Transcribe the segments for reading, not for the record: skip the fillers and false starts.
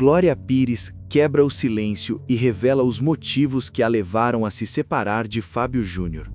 Glória Pires quebra o silêncio e revela os motivos que a levaram a se separar de Fábio Júnior.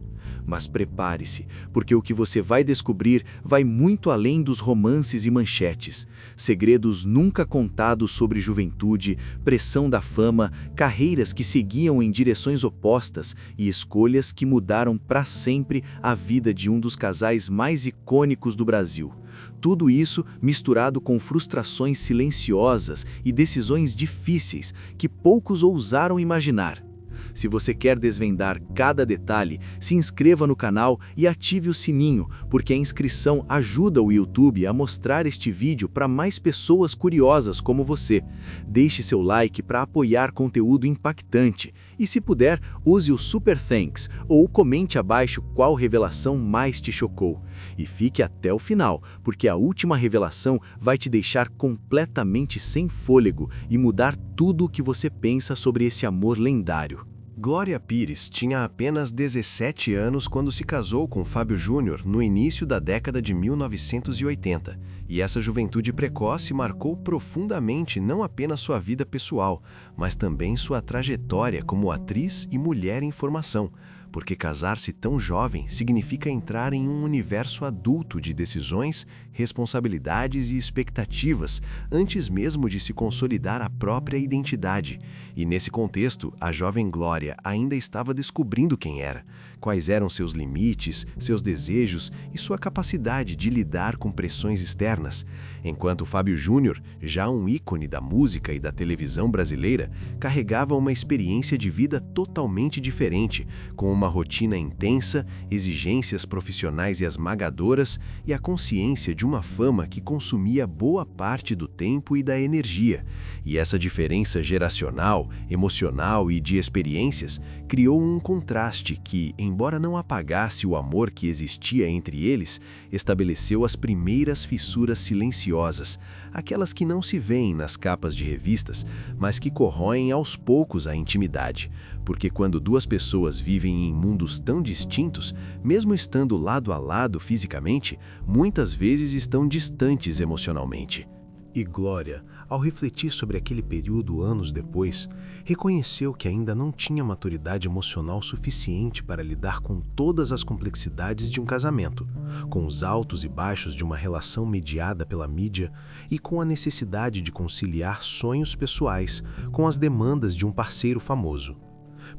Mas prepare-se, porque o que você vai descobrir vai muito além dos romances e manchetes. Segredos nunca contados sobre juventude, pressão da fama, carreiras que seguiam em direções opostas e escolhas que mudaram para sempre a vida de um dos casais mais icônicos do Brasil. Tudo isso misturado com frustrações silenciosas e decisões difíceis que poucos ousaram imaginar. Se você quer desvendar cada detalhe, se inscreva no canal e ative o sininho, porque a inscrição ajuda o YouTube a mostrar este vídeo para mais pessoas curiosas como você. Deixe seu like para apoiar conteúdo impactante e, se puder, use o Super Thanks ou comente abaixo qual revelação mais te chocou. E fique até o final, porque a última revelação vai te deixar completamente sem fôlego e mudar tudo o que você pensa sobre esse amor lendário. Glória Pires tinha apenas 17 anos quando se casou com Fábio Júnior no início da década de 1980, e essa juventude precoce marcou profundamente não apenas sua vida pessoal, mas também sua trajetória como atriz e mulher em formação, porque casar-se tão jovem significa entrar em um universo adulto de decisões, responsabilidades e expectativas, antes mesmo de se consolidar a própria identidade. E nesse contexto, a jovem Glória ainda estava descobrindo quem era, quais eram seus limites, seus desejos e sua capacidade de lidar com pressões externas. Enquanto Fábio Júnior, já um ícone da música e da televisão brasileira, carregava uma experiência de vida totalmente diferente, com uma rotina intensa, exigências profissionais esmagadoras e a consciência de uma fama que consumia boa parte do tempo e da energia. E essa diferença geracional, emocional e de experiências criou um contraste que, embora não apagasse o amor que existia entre eles, estabeleceu as primeiras fissuras silenciosas, aquelas que não se veem nas capas de revistas, mas que corroem aos poucos a intimidade. Porque quando duas pessoas vivem em mundos tão distintos, mesmo estando lado a lado fisicamente, muitas vezes estão distantes emocionalmente. E Glória, ao refletir sobre aquele período anos depois, reconheceu que ainda não tinha maturidade emocional suficiente para lidar com todas as complexidades de um casamento, com os altos e baixos de uma relação mediada pela mídia e com a necessidade de conciliar sonhos pessoais com as demandas de um parceiro famoso.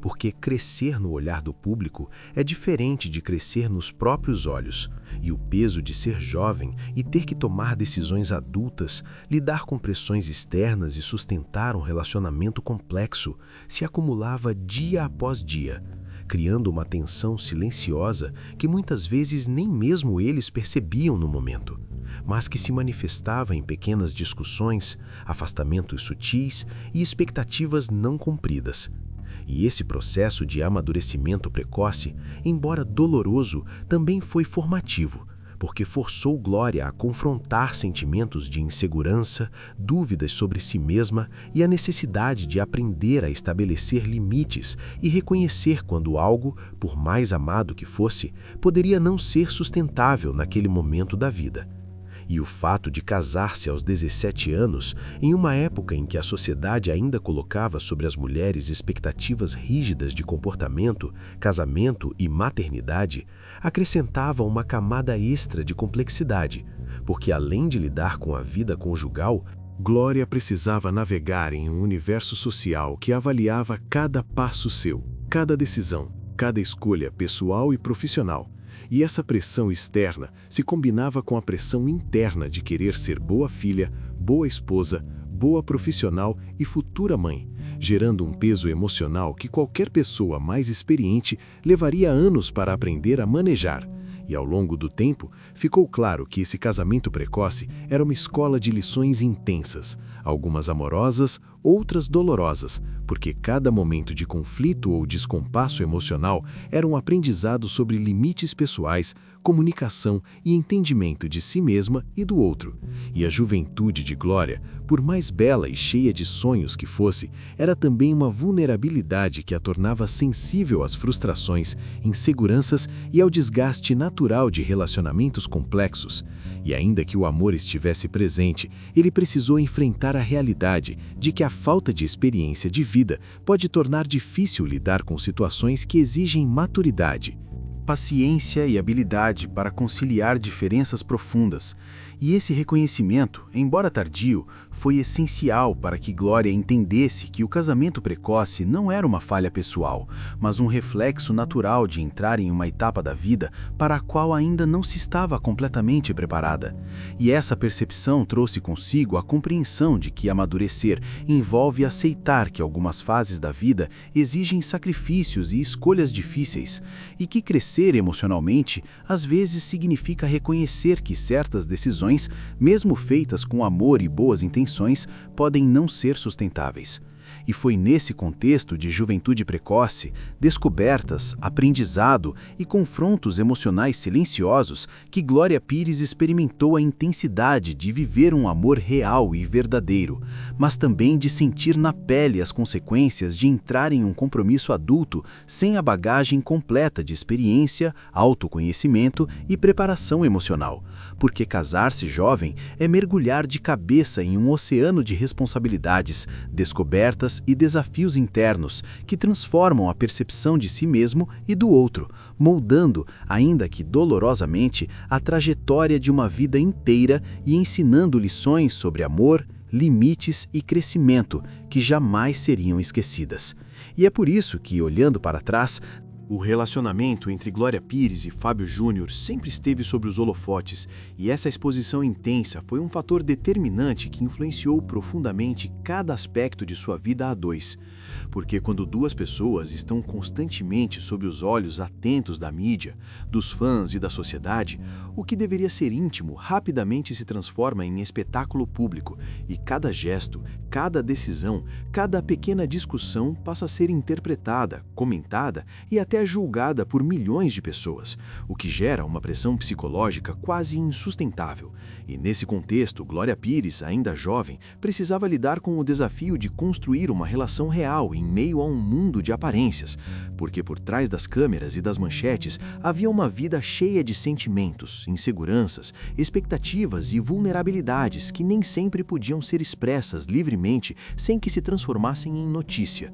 Porque crescer no olhar do público é diferente de crescer nos próprios olhos, e o peso de ser jovem e ter que tomar decisões adultas, lidar com pressões externas e sustentar um relacionamento complexo se acumulava dia após dia, criando uma tensão silenciosa que muitas vezes nem mesmo eles percebiam no momento, mas que se manifestava em pequenas discussões, afastamentos sutis e expectativas não cumpridas. E esse processo de amadurecimento precoce, embora doloroso, também foi formativo, porque forçou Glória a confrontar sentimentos de insegurança, dúvidas sobre si mesma e a necessidade de aprender a estabelecer limites e reconhecer quando algo, por mais amado que fosse, poderia não ser sustentável naquele momento da vida. E o fato de casar-se aos 17 anos, em uma época em que a sociedade ainda colocava sobre as mulheres expectativas rígidas de comportamento, casamento e maternidade, acrescentava uma camada extra de complexidade, porque além de lidar com a vida conjugal, Glória precisava navegar em um universo social que avaliava cada passo seu, cada decisão, cada escolha pessoal e profissional. E essa pressão externa se combinava com a pressão interna de querer ser boa filha, boa esposa, boa profissional e futura mãe, gerando um peso emocional que qualquer pessoa mais experiente levaria anos para aprender a manejar. E ao longo do tempo, ficou claro que esse casamento precoce era uma escola de lições intensas, algumas amorosas, outras dolorosas, porque cada momento de conflito ou descompasso emocional era um aprendizado sobre limites pessoais, comunicação e entendimento de si mesma e do outro. E a juventude de Glória, por mais bela e cheia de sonhos que fosse, era também uma vulnerabilidade que a tornava sensível às frustrações, inseguranças e ao desgaste natural de relacionamentos complexos. E ainda que o amor estivesse presente, ele precisou enfrentar a realidade de que a falta de experiência de vida pode tornar difícil lidar com situações que exigem maturidade, paciência e habilidade para conciliar diferenças profundas. E esse reconhecimento, embora tardio, foi essencial para que Glória entendesse que o casamento precoce não era uma falha pessoal, mas um reflexo natural de entrar em uma etapa da vida para a qual ainda não se estava completamente preparada. E essa percepção trouxe consigo a compreensão de que amadurecer envolve aceitar que algumas fases da vida exigem sacrifícios e escolhas difíceis, e que crescer emocionalmente às vezes significa reconhecer que certas decisões, mesmo feitas com amor e boas intenções, podem não ser sustentáveis. E foi nesse contexto de juventude precoce, descobertas, aprendizado e confrontos emocionais silenciosos que Glória Pires experimentou a intensidade de viver um amor real e verdadeiro, mas também de sentir na pele as consequências de entrar em um compromisso adulto sem a bagagem completa de experiência, autoconhecimento e preparação emocional. Porque casar-se jovem é mergulhar de cabeça em um oceano de responsabilidades, descobertas e desafios internos que transformam a percepção de si mesmo e do outro, moldando, ainda que dolorosamente, a trajetória de uma vida inteira e ensinando lições sobre amor, limites e crescimento que jamais seriam esquecidas. E é por isso que, olhando para trás, o relacionamento entre Glória Pires e Fábio Júnior sempre esteve sobre os holofotes, e essa exposição intensa foi um fator determinante que influenciou profundamente cada aspecto de sua vida a dois. Porque quando duas pessoas estão constantemente sob os olhos atentos da mídia, dos fãs e da sociedade, o que deveria ser íntimo rapidamente se transforma em espetáculo público, e cada gesto, cada decisão, cada pequena discussão passa a ser interpretada, comentada e até julgada por milhões de pessoas, o que gera uma pressão psicológica quase insustentável. E nesse contexto, Glória Pires, ainda jovem, precisava lidar com o desafio de construir uma relação real em meio a um mundo de aparências, porque por trás das câmeras e das manchetes havia uma vida cheia de sentimentos, inseguranças, expectativas e vulnerabilidades que nem sempre podiam ser expressas livremente sem que se transformassem em notícia.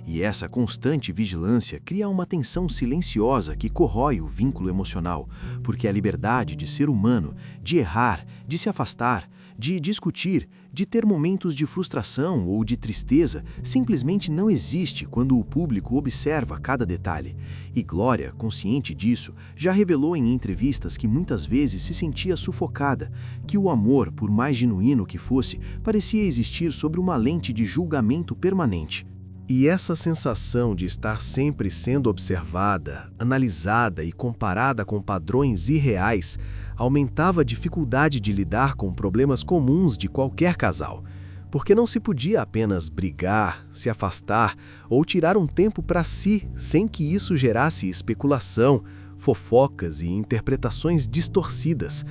E essa constante vigilância cria uma tensão silenciosa que corrói o vínculo emocional, porque a liberdade de ser humano, de errar, de se afastar, de discutir, de ter momentos de frustração ou de tristeza, simplesmente não existe quando o público observa cada detalhe. E Glória, consciente disso, já revelou em entrevistas que muitas vezes se sentia sufocada, que o amor, por mais genuíno que fosse, parecia existir sob uma lente de julgamento permanente. E essa sensação de estar sempre sendo observada, analisada e comparada com padrões irreais aumentava a dificuldade de lidar com problemas comuns de qualquer casal, porque não se podia apenas brigar, se afastar ou tirar um tempo para si sem que isso gerasse especulação, fofocas e interpretações distorcidas.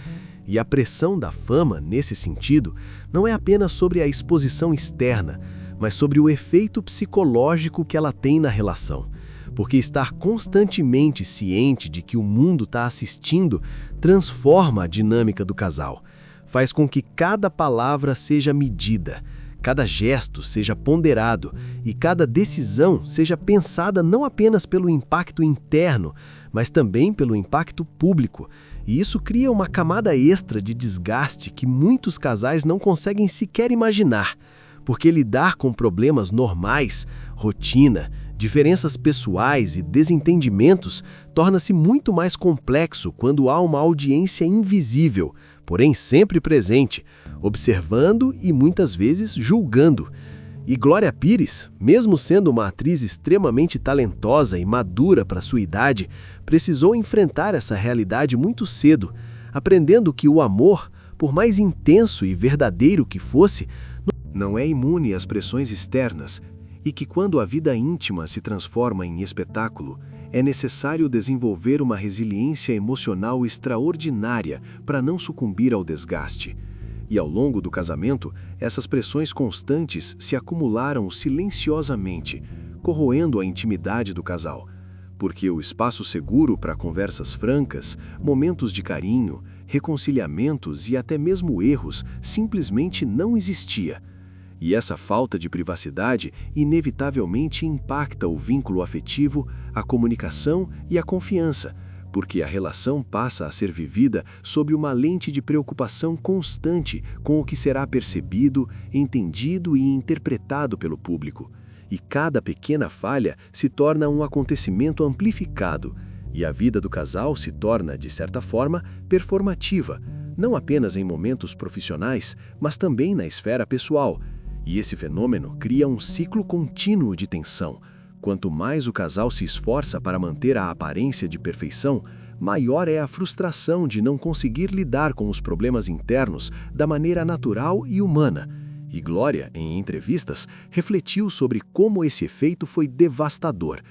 E a pressão da fama, nesse sentido, não é apenas sobre a exposição externa, mas sobre o efeito psicológico que ela tem na relação. Porque estar constantemente ciente de que o mundo está assistindo transforma a dinâmica do casal. Faz com que cada palavra seja medida, cada gesto seja ponderado e cada decisão seja pensada não apenas pelo impacto interno, mas também pelo impacto público. E isso cria uma camada extra de desgaste que muitos casais não conseguem sequer imaginar. Porque lidar com problemas normais, rotina, diferenças pessoais e desentendimentos torna-se muito mais complexo quando há uma audiência invisível, porém sempre presente, observando e muitas vezes julgando. E Glória Pires, mesmo sendo uma atriz extremamente talentosa e madura para sua idade, precisou enfrentar essa realidade muito cedo, aprendendo que o amor, por mais intenso e verdadeiro que fosse, não é imune às pressões externas e que, quando a vida íntima se transforma em espetáculo, é necessário desenvolver uma resiliência emocional extraordinária para não sucumbir ao desgaste. E ao longo do casamento, essas pressões constantes se acumularam silenciosamente, corroendo a intimidade do casal, porque o espaço seguro para conversas francas, momentos de carinho, reconciliamentos e até mesmo erros simplesmente não existia. E essa falta de privacidade inevitavelmente impacta o vínculo afetivo, a comunicação e a confiança, porque a relação passa a ser vivida sob uma lente de preocupação constante com o que será percebido, entendido e interpretado pelo público. E cada pequena falha se torna um acontecimento amplificado, e a vida do casal se torna, de certa forma, performativa, não apenas em momentos profissionais, mas também na esfera pessoal. E esse fenômeno cria um ciclo contínuo de tensão. Quanto mais o casal se esforça para manter a aparência de perfeição, maior é a frustração de não conseguir lidar com os problemas internos da maneira natural e humana. E Glória, em entrevistas, refletiu sobre como esse efeito foi devastador,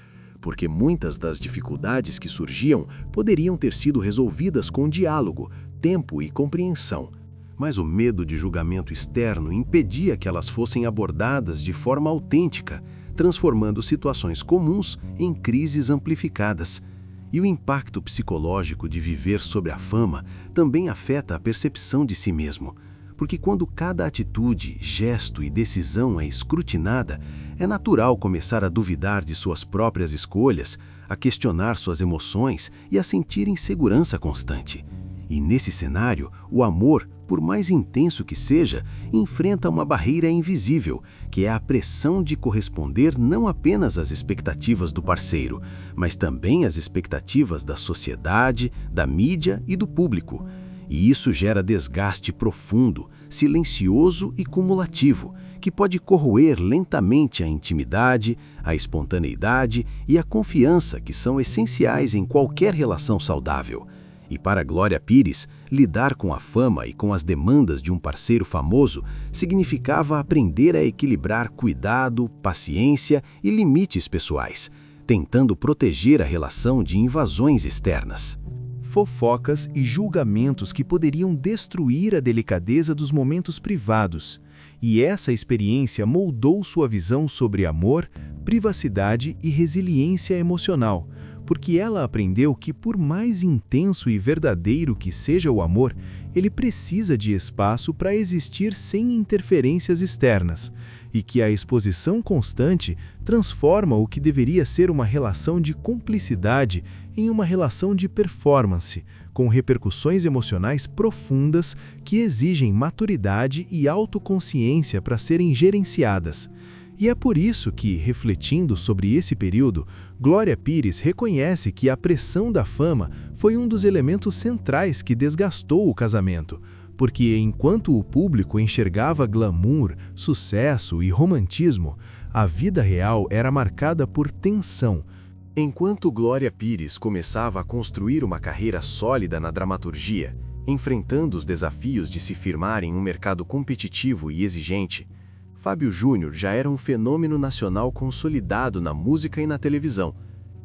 porque muitas das dificuldades que surgiam poderiam ter sido resolvidas com diálogo, tempo e compreensão. Mas o medo de julgamento externo impedia que elas fossem abordadas de forma autêntica, transformando situações comuns em crises amplificadas. E o impacto psicológico de viver sob a fama também afeta a percepção de si mesmo, porque quando cada atitude, gesto e decisão é escrutinada, é natural começar a duvidar de suas próprias escolhas, a questionar suas emoções e a sentir insegurança constante. E nesse cenário, o amor, por mais intenso que seja, enfrenta uma barreira invisível, que é a pressão de corresponder não apenas às expectativas do parceiro, mas também às expectativas da sociedade, da mídia e do público. E isso gera desgaste profundo, silencioso e cumulativo, que pode corroer lentamente a intimidade, a espontaneidade e a confiança que são essenciais em qualquer relação saudável. E para Glória Pires, lidar com a fama e com as demandas de um parceiro famoso significava aprender a equilibrar cuidado, paciência e limites pessoais, tentando proteger a relação de invasões externas. Fofocas e julgamentos que poderiam destruir a delicadeza dos momentos privados. E essa experiência moldou sua visão sobre amor, privacidade e resiliência emocional, porque ela aprendeu que, por mais intenso e verdadeiro que seja o amor, ele precisa de espaço para existir sem interferências externas, e que a exposição constante transforma o que deveria ser uma relação de cumplicidade em uma relação de performance, com repercussões emocionais profundas que exigem maturidade e autoconsciência para serem gerenciadas. E é por isso que, refletindo sobre esse período, Glória Pires reconhece que a pressão da fama foi um dos elementos centrais que desgastou o casamento, porque enquanto o público enxergava glamour, sucesso e romantismo, a vida real era marcada por tensão. Enquanto Glória Pires começava a construir uma carreira sólida na dramaturgia, enfrentando os desafios de se firmar em um mercado competitivo e exigente, Fábio Júnior já era um fenômeno nacional consolidado na música e na televisão,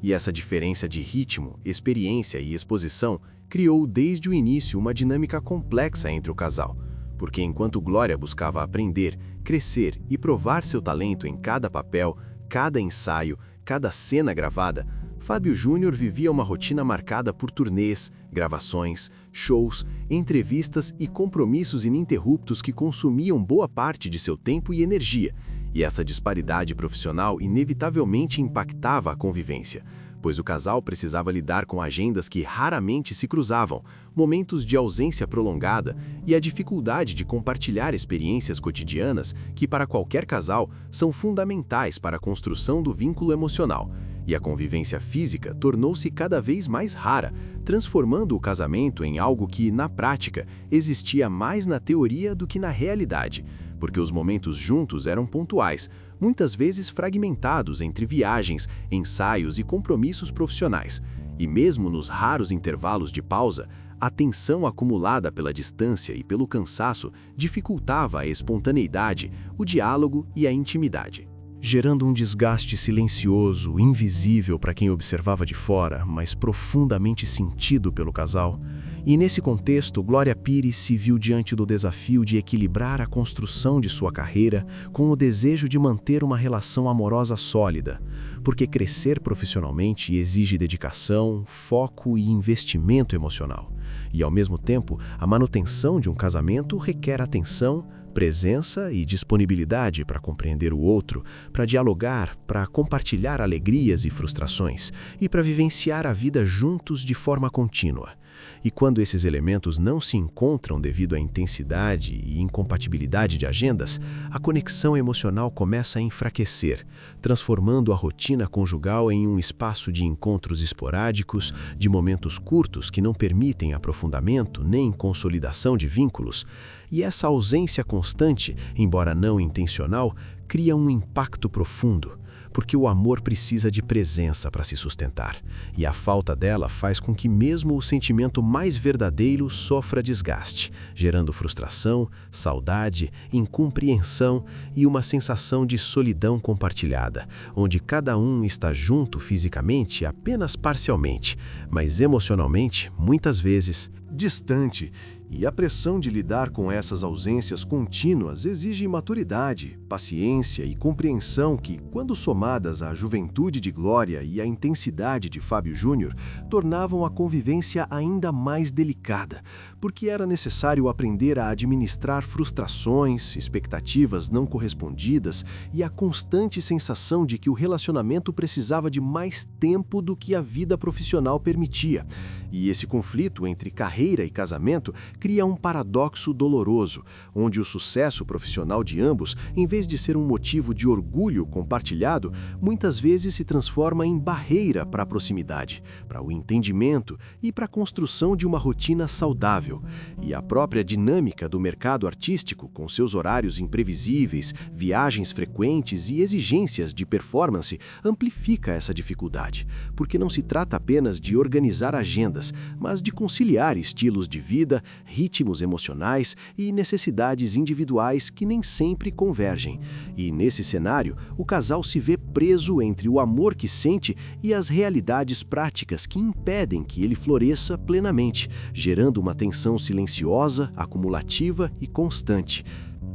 e essa diferença de ritmo, experiência e exposição criou desde o início uma dinâmica complexa entre o casal, porque enquanto Glória buscava aprender, crescer e provar seu talento em cada papel, cada ensaio, cada cena gravada, Fábio Júnior vivia uma rotina marcada por turnês, gravações, shows, entrevistas e compromissos ininterruptos que consumiam boa parte de seu tempo e energia, e essa disparidade profissional inevitavelmente impactava a convivência, pois o casal precisava lidar com agendas que raramente se cruzavam, momentos de ausência prolongada e a dificuldade de compartilhar experiências cotidianas que, para qualquer casal, são fundamentais para a construção do vínculo emocional. E a convivência física tornou-se cada vez mais rara, transformando o casamento em algo que, na prática, existia mais na teoria do que na realidade, porque os momentos juntos eram pontuais, muitas vezes fragmentados entre viagens, ensaios e compromissos profissionais. E mesmo nos raros intervalos de pausa, A tensão acumulada pela distância e pelo cansaço dificultava a espontaneidade, o diálogo e a intimidade, gerando um desgaste silencioso, invisível para quem observava de fora, mas profundamente sentido pelo casal. E nesse contexto, Glória Pires se viu diante do desafio de equilibrar a construção de sua carreira com o desejo de manter uma relação amorosa sólida, porque crescer profissionalmente exige dedicação, foco e investimento emocional. E, ao mesmo tempo, a manutenção de um casamento requer atenção, presença e disponibilidade para compreender o outro, para dialogar, para compartilhar alegrias e frustrações e para vivenciar a vida juntos de forma contínua. E quando esses elementos não se encontram devido à intensidade e incompatibilidade de agendas, a conexão emocional começa a enfraquecer, transformando a rotina conjugal em um espaço de encontros esporádicos, de momentos curtos que não permitem aprofundamento nem consolidação de vínculos. E essa ausência constante, embora não intencional, cria um impacto profundo, porque o amor precisa de presença para se sustentar, e a falta dela faz com que mesmo o sentimento mais verdadeiro sofra desgaste, gerando frustração, saudade, incompreensão e uma sensação de solidão compartilhada, onde cada um está junto fisicamente apenas parcialmente, mas emocionalmente, muitas vezes, distante. E a pressão de lidar com essas ausências contínuas exige maturidade, paciência e compreensão que, quando somadas à juventude de Glória e à intensidade de Fábio Júnior, tornavam a convivência ainda mais delicada, porque era necessário aprender a administrar frustrações, expectativas não correspondidas e a constante sensação de que o relacionamento precisava de mais tempo do que a vida profissional permitia. E esse conflito entre carreira e casamento cria um paradoxo doloroso, onde o sucesso profissional de ambos, em vez de ser um motivo de orgulho compartilhado, muitas vezes se transforma em barreira para a proximidade, para o entendimento e para a construção de uma rotina saudável. E a própria dinâmica do mercado artístico, com seus horários imprevisíveis, viagens frequentes e exigências de performance, amplifica essa dificuldade, porque não se trata apenas de organizar agendas, mas de conciliar estilos de vida, ritmos emocionais e necessidades individuais que nem sempre convergem. E nesse cenário, o casal se vê preso entre o amor que sente e as realidades práticas que impedem que ele floresça plenamente, gerando uma tensão silenciosa, acumulativa e constante,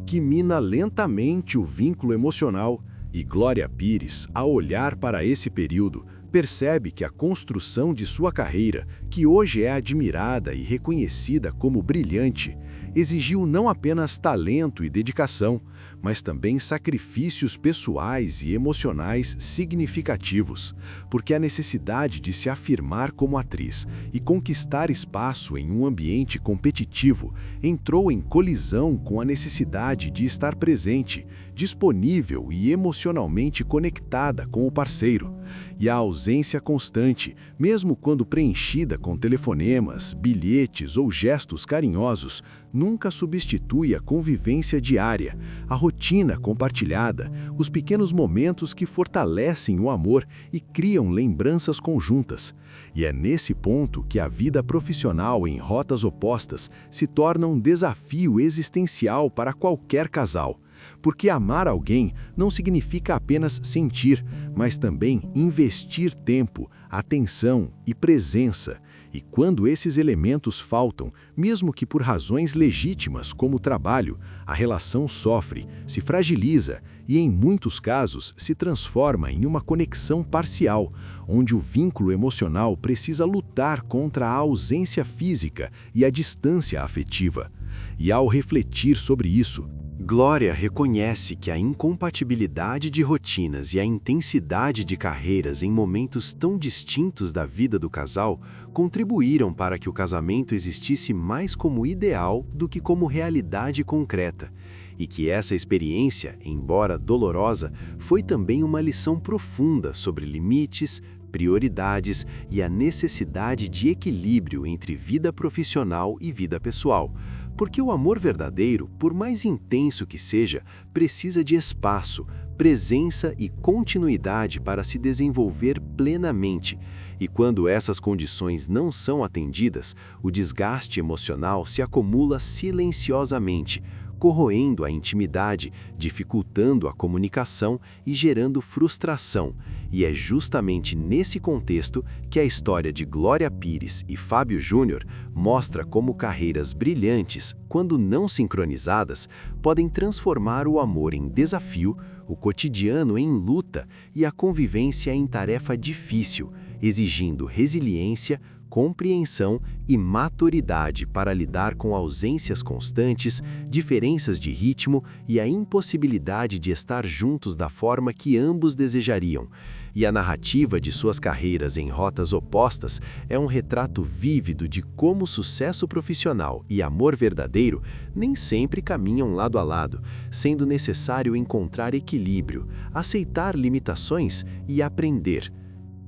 que mina lentamente o vínculo emocional. E Glória Pires, ao olhar para esse período, percebe que a construção de sua carreira, que hoje é admirada e reconhecida como brilhante, exigiu não apenas talento e dedicação, mas também sacrifícios pessoais e emocionais significativos, porque a necessidade de se afirmar como atriz e conquistar espaço em um ambiente competitivo entrou em colisão com a necessidade de estar presente, disponível e emocionalmente conectada com o parceiro. E a ausência constante, mesmo quando preenchida com telefonemas, bilhetes ou gestos carinhosos, nunca substitui a convivência diária, a rotina compartilhada, os pequenos momentos que fortalecem o amor e criam lembranças conjuntas. E é nesse ponto que a vida profissional em rotas opostas se torna um desafio existencial para qualquer casal. Porque amar alguém não significa apenas sentir, mas também investir tempo, atenção e presença. E quando esses elementos faltam, mesmo que por razões legítimas como o trabalho, a relação sofre, se fragiliza e, em muitos casos, se transforma em uma conexão parcial, onde o vínculo emocional precisa lutar contra a ausência física e a distância afetiva. E ao refletir sobre isso, Glória reconhece que a incompatibilidade de rotinas e a intensidade de carreiras em momentos tão distintos da vida do casal contribuíram para que o casamento existisse mais como ideal do que como realidade concreta, e que essa experiência, embora dolorosa, foi também uma lição profunda sobre limites, prioridades e a necessidade de equilíbrio entre vida profissional e vida pessoal. Porque o amor verdadeiro, por mais intenso que seja, precisa de espaço, presença e continuidade para se desenvolver plenamente. E quando essas condições não são atendidas, o desgaste emocional se acumula silenciosamente, corroendo a intimidade, dificultando a comunicação e gerando frustração. E é justamente nesse contexto que a história de Glória Pires e Fábio Júnior mostra como carreiras brilhantes, quando não sincronizadas, podem transformar o amor em desafio, o cotidiano em luta e a convivência em tarefa difícil, exigindo resiliência, compreensão e maturidade para lidar com ausências constantes, diferenças de ritmo e a impossibilidade de estar juntos da forma que ambos desejariam. E a narrativa de suas carreiras em rotas opostas é um retrato vívido de como sucesso profissional e amor verdadeiro nem sempre caminham lado a lado, sendo necessário encontrar equilíbrio, aceitar limitações e aprender.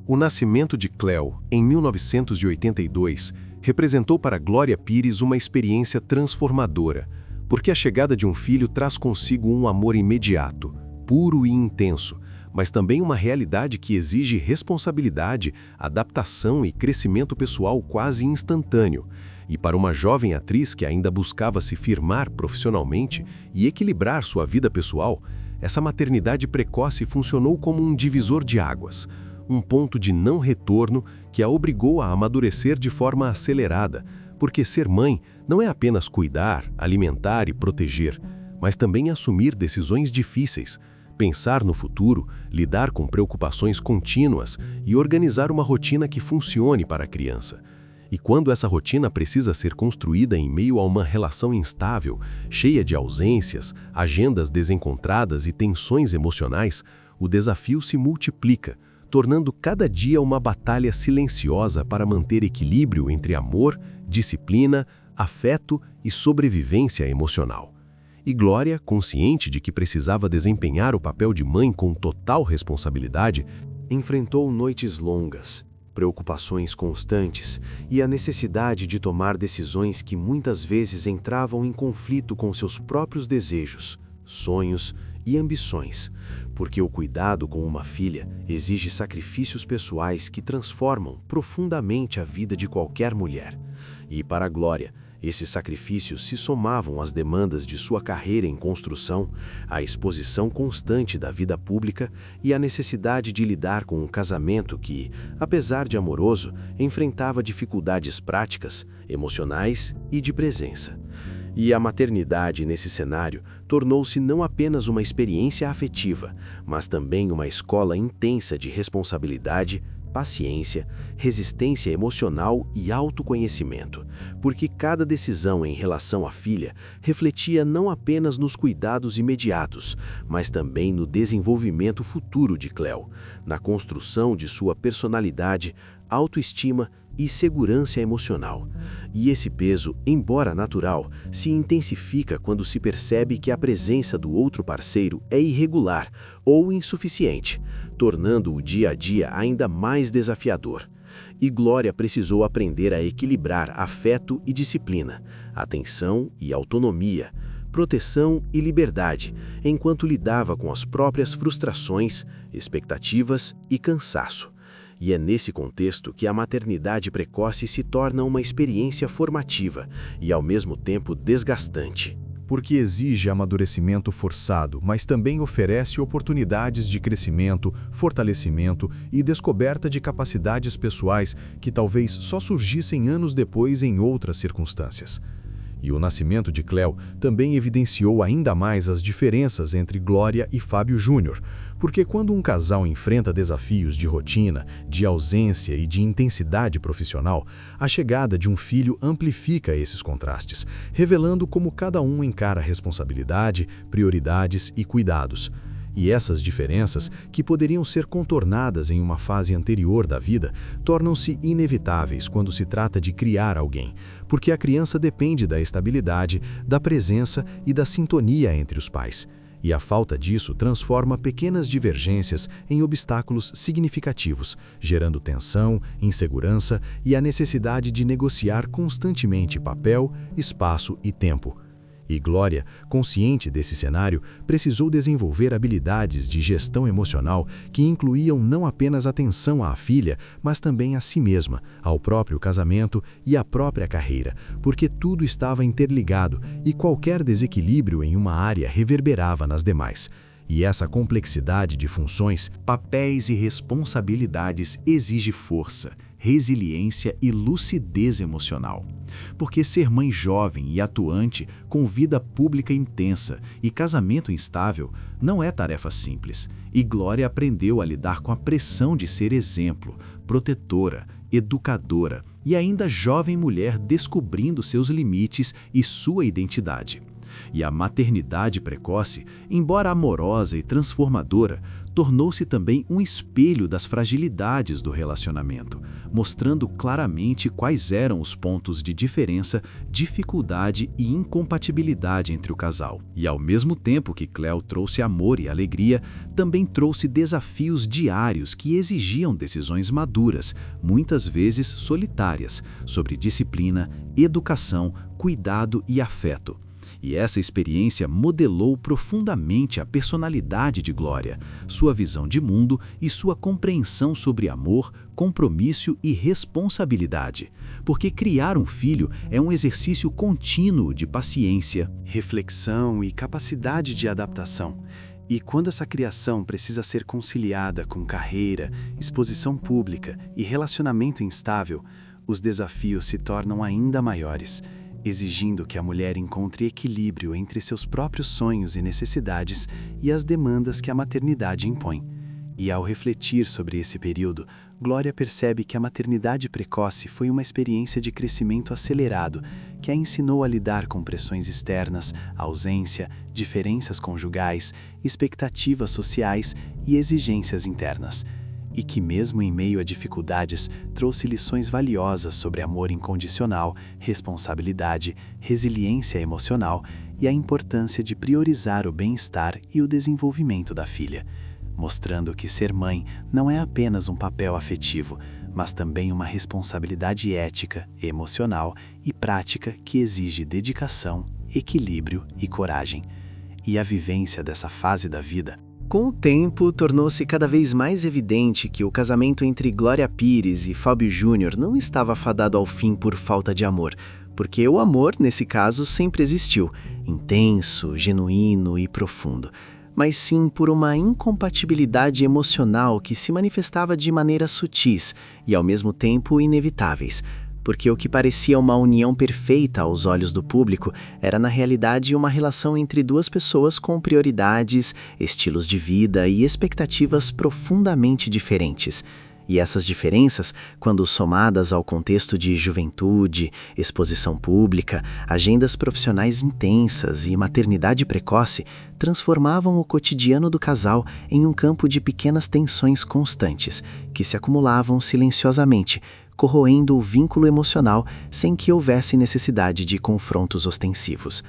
O nascimento de Cleo, em 1982, representou para Glória Pires uma experiência transformadora, porque a chegada de um filho traz consigo um amor imediato, puro e intenso, mas também uma realidade que exige responsabilidade, adaptação e crescimento pessoal quase instantâneo. E para uma jovem atriz que ainda buscava se firmar profissionalmente e equilibrar sua vida pessoal, essa maternidade precoce funcionou como um divisor de águas, um ponto de não retorno que a obrigou a amadurecer de forma acelerada, porque ser mãe não é apenas cuidar, alimentar e proteger, mas também assumir decisões difíceis, pensar no futuro, lidar com preocupações contínuas e organizar uma rotina que funcione para a criança. E quando essa rotina precisa ser construída em meio a uma relação instável, cheia de ausências, agendas desencontradas e tensões emocionais, o desafio se multiplica, tornando cada dia uma batalha silenciosa para manter equilíbrio entre amor, disciplina, afeto e sobrevivência emocional. E Glória, consciente de que precisava desempenhar o papel de mãe com total responsabilidade, enfrentou noites longas, preocupações constantes e a necessidade de tomar decisões que muitas vezes entravam em conflito com seus próprios desejos, sonhos e ambições, porque o cuidado com uma filha exige sacrifícios pessoais que transformam profundamente a vida de qualquer mulher. E para a Glória, esses sacrifícios se somavam às demandas de sua carreira em construção, à exposição constante da vida pública e à necessidade de lidar com um casamento que, apesar de amoroso, enfrentava dificuldades práticas, emocionais e de presença. E a maternidade nesse cenário tornou-se não apenas uma experiência afetiva, mas também uma escola intensa de responsabilidade, paciência, resistência emocional e autoconhecimento, porque cada decisão em relação à filha refletia não apenas nos cuidados imediatos, mas também no desenvolvimento futuro de Cleo, na construção de sua personalidade, autoestima e segurança emocional. E esse peso, embora natural, se intensifica quando se percebe que a presença do outro parceiro é irregular ou insuficiente, tornando o dia a dia ainda mais desafiador. E Glória precisou aprender a equilibrar afeto e disciplina, atenção e autonomia, proteção e liberdade, enquanto lidava com as próprias frustrações, expectativas e cansaço. E é nesse contexto que a maternidade precoce se torna uma experiência formativa e, ao mesmo tempo, desgastante. Porque exige amadurecimento forçado, mas também oferece oportunidades de crescimento, fortalecimento e descoberta de capacidades pessoais que talvez só surgissem anos depois em outras circunstâncias. E o nascimento de Cleo também evidenciou ainda mais as diferenças entre Glória e Fábio Júnior, porque quando um casal enfrenta desafios de rotina, de ausência e de intensidade profissional, a chegada de um filho amplifica esses contrastes, revelando como cada um encara responsabilidade, prioridades e cuidados. E essas diferenças, que poderiam ser contornadas em uma fase anterior da vida, tornam-se inevitáveis quando se trata de criar alguém, porque a criança depende da estabilidade, da presença e da sintonia entre os pais. E a falta disso transforma pequenas divergências em obstáculos significativos, gerando tensão, insegurança e a necessidade de negociar constantemente papel, espaço e tempo. E Glória, consciente desse cenário, precisou desenvolver habilidades de gestão emocional que incluíam não apenas atenção à filha, mas também a si mesma, ao próprio casamento e à própria carreira, porque tudo estava interligado e qualquer desequilíbrio em uma área reverberava nas demais. E essa complexidade de funções, papéis e responsabilidades exige força, resiliência e lucidez emocional. Porque ser mãe jovem e atuante, com vida pública intensa e casamento instável, não é tarefa simples. E Glória aprendeu a lidar com a pressão de ser exemplo, protetora, educadora e ainda jovem mulher descobrindo seus limites e sua identidade. E a maternidade precoce, embora amorosa e transformadora, tornou-se também um espelho das fragilidades do relacionamento, mostrando claramente quais eram os pontos de diferença, dificuldade e incompatibilidade entre o casal. E ao mesmo tempo que Cleo trouxe amor e alegria, também trouxe desafios diários que exigiam decisões maduras, muitas vezes solitárias, sobre disciplina, educação, cuidado e afeto. E essa experiência modelou profundamente a personalidade de Glória, sua visão de mundo e sua compreensão sobre amor, compromisso e responsabilidade. Porque criar um filho é um exercício contínuo de paciência, reflexão e capacidade de adaptação. E quando essa criação precisa ser conciliada com carreira, exposição pública e relacionamento instável, os desafios se tornam ainda maiores, exigindo que a mulher encontre equilíbrio entre seus próprios sonhos e necessidades e as demandas que a maternidade impõe. E ao refletir sobre esse período, Glória percebe que a maternidade precoce foi uma experiência de crescimento acelerado, que a ensinou a lidar com pressões externas, ausência, diferenças conjugais, expectativas sociais e exigências internas. E que mesmo em meio a dificuldades, trouxe lições valiosas sobre amor incondicional, responsabilidade, resiliência emocional e a importância de priorizar o bem-estar e o desenvolvimento da filha, mostrando que ser mãe não é apenas um papel afetivo, mas também uma responsabilidade ética, emocional e prática que exige dedicação, equilíbrio e coragem. E a vivência dessa fase da vida, com o tempo, tornou-se cada vez mais evidente que o casamento entre Glória Pires e Fábio Júnior não estava fadado ao fim por falta de amor, porque o amor, nesse caso, sempre existiu, intenso, genuíno e profundo, mas sim por uma incompatibilidade emocional que se manifestava de maneiras sutis e, ao mesmo tempo, inevitáveis. Porque o que parecia uma união perfeita aos olhos do público era na realidade uma relação entre duas pessoas com prioridades, estilos de vida e expectativas profundamente diferentes. E essas diferenças, quando somadas ao contexto de juventude, exposição pública, agendas profissionais intensas e maternidade precoce, transformavam o cotidiano do casal em um campo de pequenas tensões constantes, que se acumulavam silenciosamente, corroendo o vínculo emocional sem que houvesse necessidade de confrontos ostensivos.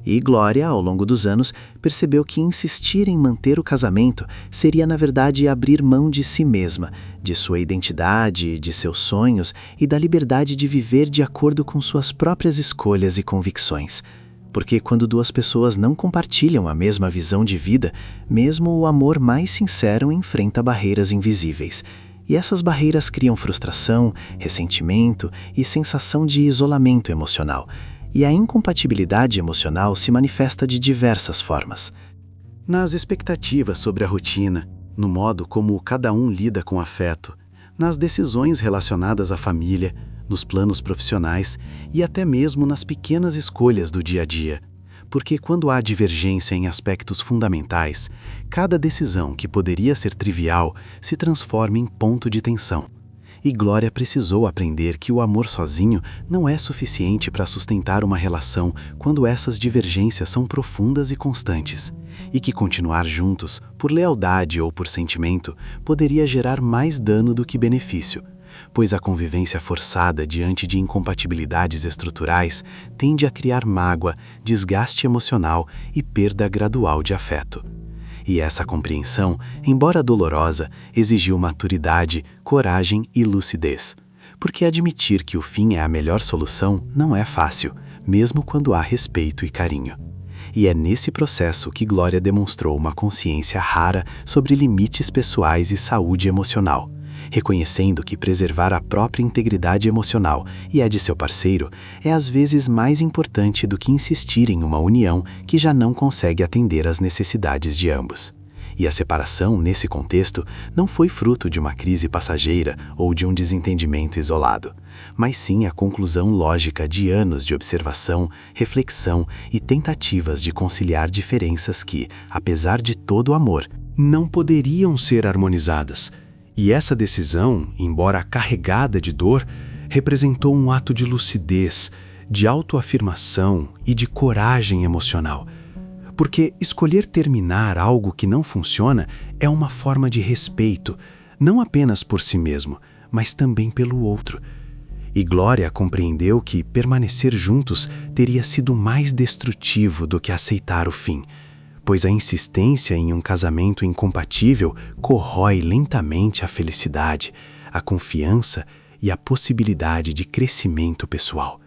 E Glória, ao longo dos anos, percebeu que insistir em manter o casamento seria, na verdade, abrir mão de si mesma, de sua identidade, de seus sonhos e da liberdade de viver de acordo com suas próprias escolhas e convicções. Porque quando duas pessoas não compartilham a mesma visão de vida, mesmo o amor mais sincero enfrenta barreiras invisíveis. E essas barreiras criam frustração, ressentimento e sensação de isolamento emocional. E a incompatibilidade emocional se manifesta de diversas formas. Nas expectativas sobre a rotina, no modo como cada um lida com afeto, nas decisões relacionadas à família, nos planos profissionais e até mesmo nas pequenas escolhas do dia a dia. Porque quando há divergência em aspectos fundamentais, cada decisão que poderia ser trivial se transforma em ponto de tensão. E Glória precisou aprender que o amor sozinho não é suficiente para sustentar uma relação quando essas divergências são profundas e constantes, e que continuar juntos, por lealdade ou por sentimento, poderia gerar mais dano do que benefício, pois a convivência forçada diante de incompatibilidades estruturais tende a criar mágoa, desgaste emocional e perda gradual de afeto. E essa compreensão, embora dolorosa, exigiu maturidade, coragem e lucidez. Porque admitir que o fim é a melhor solução não é fácil, mesmo quando há respeito e carinho. E é nesse processo que Glória demonstrou uma consciência rara sobre limites pessoais e saúde emocional, reconhecendo que preservar a própria integridade emocional e a de seu parceiro é às vezes mais importante do que insistir em uma união que já não consegue atender às necessidades de ambos. E a separação, nesse contexto, não foi fruto de uma crise passageira ou de um desentendimento isolado, mas sim a conclusão lógica de anos de observação, reflexão e tentativas de conciliar diferenças que, apesar de todo o amor, não poderiam ser harmonizadas. E essa decisão, embora carregada de dor, representou um ato de lucidez, de autoafirmação e de coragem emocional. Porque escolher terminar algo que não funciona é uma forma de respeito, não apenas por si mesmo, mas também pelo outro. E Glória compreendeu que permanecer juntos teria sido mais destrutivo do que aceitar o fim, pois a insistência em um casamento incompatível corrói lentamente a felicidade, a confiança e a possibilidade de crescimento pessoal.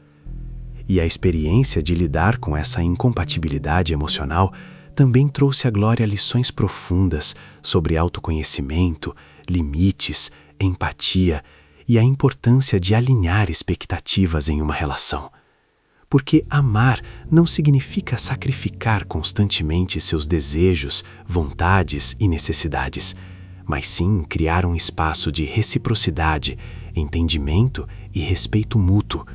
E a experiência de lidar com essa incompatibilidade emocional também trouxe à Glória lições profundas sobre autoconhecimento, limites, empatia e a importância de alinhar expectativas em uma relação. Porque amar não significa sacrificar constantemente seus desejos, vontades e necessidades, mas sim criar um espaço de reciprocidade, entendimento e respeito mútuo.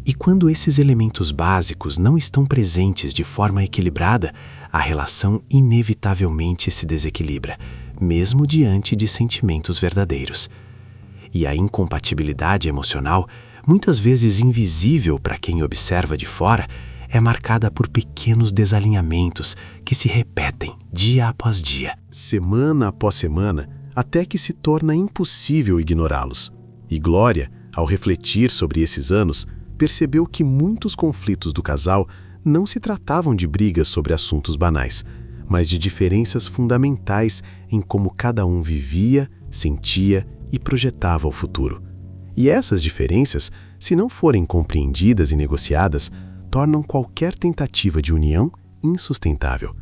E quando esses elementos básicos não estão presentes de forma equilibrada, a relação inevitavelmente se desequilibra, mesmo diante de sentimentos verdadeiros. E a incompatibilidade emocional, muitas vezes invisível para quem observa de fora, é marcada por pequenos desalinhamentos que se repetem dia após dia, semana após semana, até que se torna impossível ignorá-los. E Glória, ao refletir sobre esses anos, percebeu que muitos conflitos do casal não se tratavam de brigas sobre assuntos banais, mas de diferenças fundamentais em como cada um vivia, sentia e projetava o futuro. E essas diferenças, se não forem compreendidas e negociadas, tornam qualquer tentativa de união insustentável.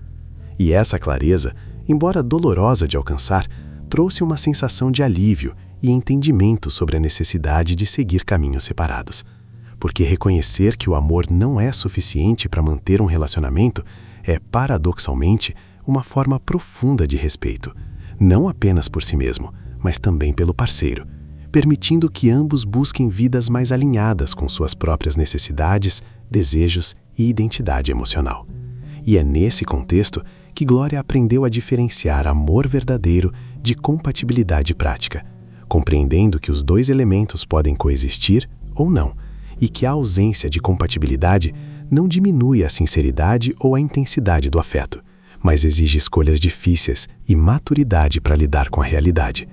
E essa clareza, embora dolorosa de alcançar, trouxe uma sensação de alívio e entendimento sobre a necessidade de seguir caminhos separados. Porque reconhecer que o amor não é suficiente para manter um relacionamento é, paradoxalmente, uma forma profunda de respeito, não apenas por si mesmo, mas também pelo parceiro, permitindo que ambos busquem vidas mais alinhadas com suas próprias necessidades, desejos e identidade emocional. E é nesse contexto que Glória aprendeu a diferenciar amor verdadeiro de compatibilidade prática, compreendendo que os dois elementos podem coexistir ou não, e que a ausência de compatibilidade não diminui a sinceridade ou a intensidade do afeto, mas exige escolhas difíceis e maturidade para lidar com a realidade.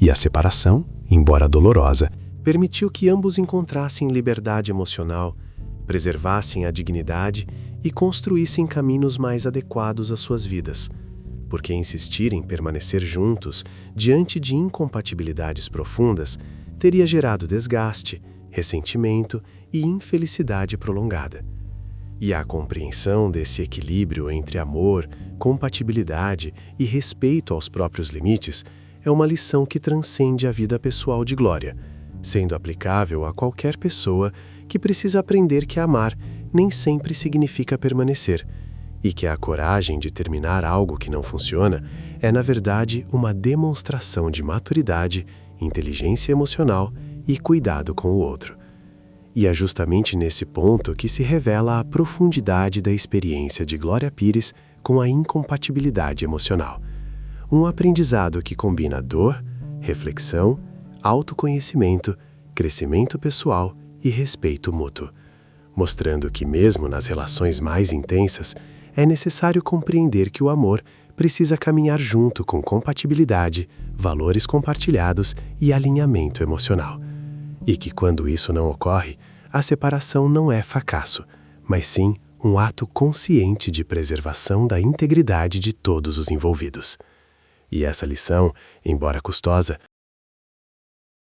E a separação, embora dolorosa, permitiu que ambos encontrassem liberdade emocional, preservassem a dignidade e construíssem caminhos mais adequados às suas vidas. Porque insistir em permanecer juntos diante de incompatibilidades profundas teria gerado desgaste, ressentimento e infelicidade prolongada. E a compreensão desse equilíbrio entre amor, compatibilidade e respeito aos próprios limites é uma lição que transcende a vida pessoal de Glória, sendo aplicável a qualquer pessoa que precisa aprender que amar nem sempre significa permanecer, e que a coragem de terminar algo que não funciona é, na verdade, uma demonstração de maturidade, inteligência emocional e cuidado com o outro. E é justamente nesse ponto que se revela a profundidade da experiência de Glória Pires com a incompatibilidade emocional. Um aprendizado que combina dor, reflexão, autoconhecimento, crescimento pessoal e respeito mútuo, mostrando que mesmo nas relações mais intensas, é necessário compreender que o amor precisa caminhar junto com compatibilidade, valores compartilhados e alinhamento emocional. E que quando isso não ocorre, a separação não é fracasso, mas sim um ato consciente de preservação da integridade de todos os envolvidos. E essa lição, embora custosa,